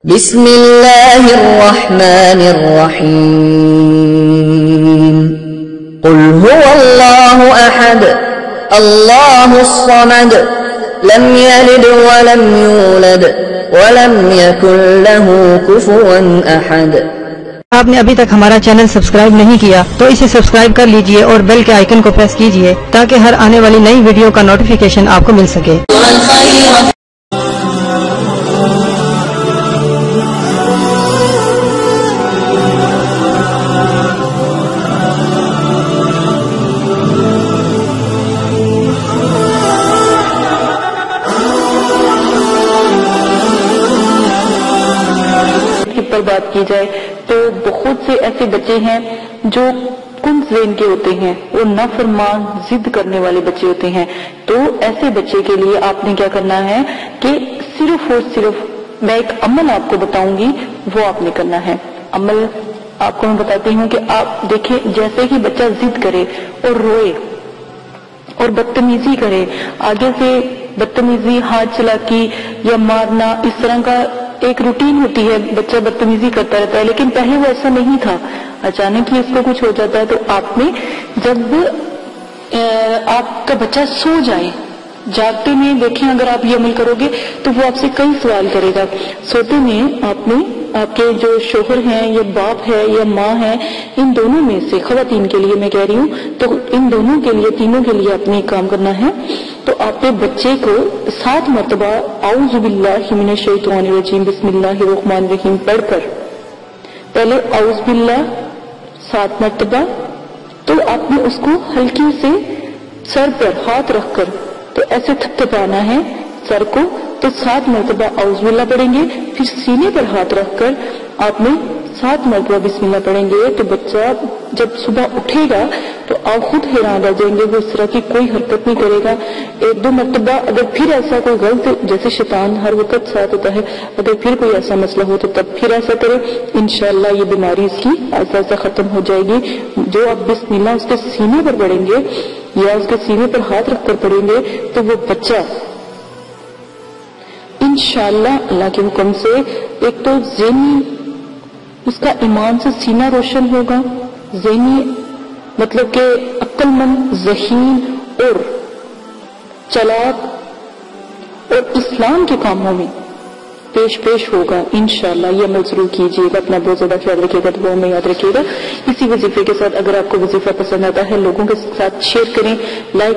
بسم اللہ الرحمن الرحیم قل هو اللہ احد اللہ الصمد لم یلد ولم یولد ولم یکن له کفوا احد۔ آپ نے ابھی تک ہمارا چینل سبسکرائب نہیں کیا تو اسے سبسکرائب کر لیجئے اور بیل کے آئیکن کو پریس کیجئے تاکہ ہر آنے والی نئی ویڈیو کا نوٹیفیکیشن آپ کو مل سکے۔ پر بات کی جائے تو بہت سے ایسے بچے ہیں جو کن ذہن کے ہوتے ہیں، وہ نافرمان ضد کرنے والے بچے ہوتے ہیں۔ تو ایسے بچے کے لیے آپ نے کیا کرنا ہے کہ صرف اور صرف میں ایک عمل آپ کو بتاؤں گی، وہ آپ نے کرنا ہے۔ عمل آپ کو میں بتاتی ہوں کہ آپ دیکھیں، جیسے کہ بچہ ضد کرے اور روئے اور بدتمیزی کرے، آگے سے بدتمیزی، ہاتھ چلاکی یا مارنا، اس طرح کا ایک روٹین ہوتی ہے، بچہ بدتمیزی کرتا رہتا ہے، لیکن پہلے وہ ایسا نہیں تھا، اچانک ہی اس کو کچھ ہو جاتا ہے۔ تو آپ نے جب آپ کا بچہ سو جائے، جاگتے میں دیکھیں اگر آپ یہ عمل کرو گے تو وہ آپ سے کئی سوال کرے گا۔ سوتے میں آپ نے آپ کے جو شوہر ہیں یا باپ ہے یا ماں ہے، ان دونوں میں سے، خواتین کے لیے میں کہہ رہی ہوں، تو ان دونوں کے لیے، تینوں کے لیے آپ نے ایک کام کرنا ہے۔ تو آپ نے بچے کو 7 مرتبہ اعوذ باللہ من الشیطان الرجیم بسم اللہ الرحمن الرحیم پڑھ کر، پہلے اعوذ باللہ 7 مرتبہ، تو آپ نے اس کو ہلکی سے سر پر ہاتھ رکھ کر تو ایسے تھپتھپانا ہے سر کو، تو 7 مرتبہ اعوذ باللہ پڑھیں گے، پھر سینے پر ہاتھ رکھ کر آپ نے 7 مرتبہ بسم اللہ پڑھیں گے۔ تو بچہ جب صبح اٹھے گا تو آپ خود حیران رہ جائیں گے، وہ اس طرح کی کوئی حرکت نہیں کرے گا۔ 1-2 مرتبہ اگر پھر ایسا کوئی غلط، جیسے شیطان ہر وقت ساتھ ہوتا ہے، اگر پھر کوئی ایسا مسئلہ ہو تو تب پھر ایسا کرے، انشاءاللہ یہ بیماری اس کی ایسا ایسا ختم ہو جائے گی۔ جو آپ بسم اللہ اس کے سینے پر پڑھیں گے یا اس کے سینے پر ہاتھ رکھ کر پڑھیں گے تو وہ بچہ انشاءاللہ اللہ کے حکم سے ایک تو ذہنی، اس کا ایمان سے سینہ روشن ہوگا، ذہنی مطلب کہ عقل مند، ذہین اور چالاک اور اسلام کے کاموں میں پیش ہوگا انشاءاللہ۔ یہ عمل ضرور کیجیے گا، اپنا بہت زیادہ خیال رکھیے گا، دعا میں یاد رکھیے گا۔ اسی وظیفے کے ساتھ اگر آپ کو وظیفہ پسند آتا ہے، لوگوں کے ساتھ شیئر کریں، لائک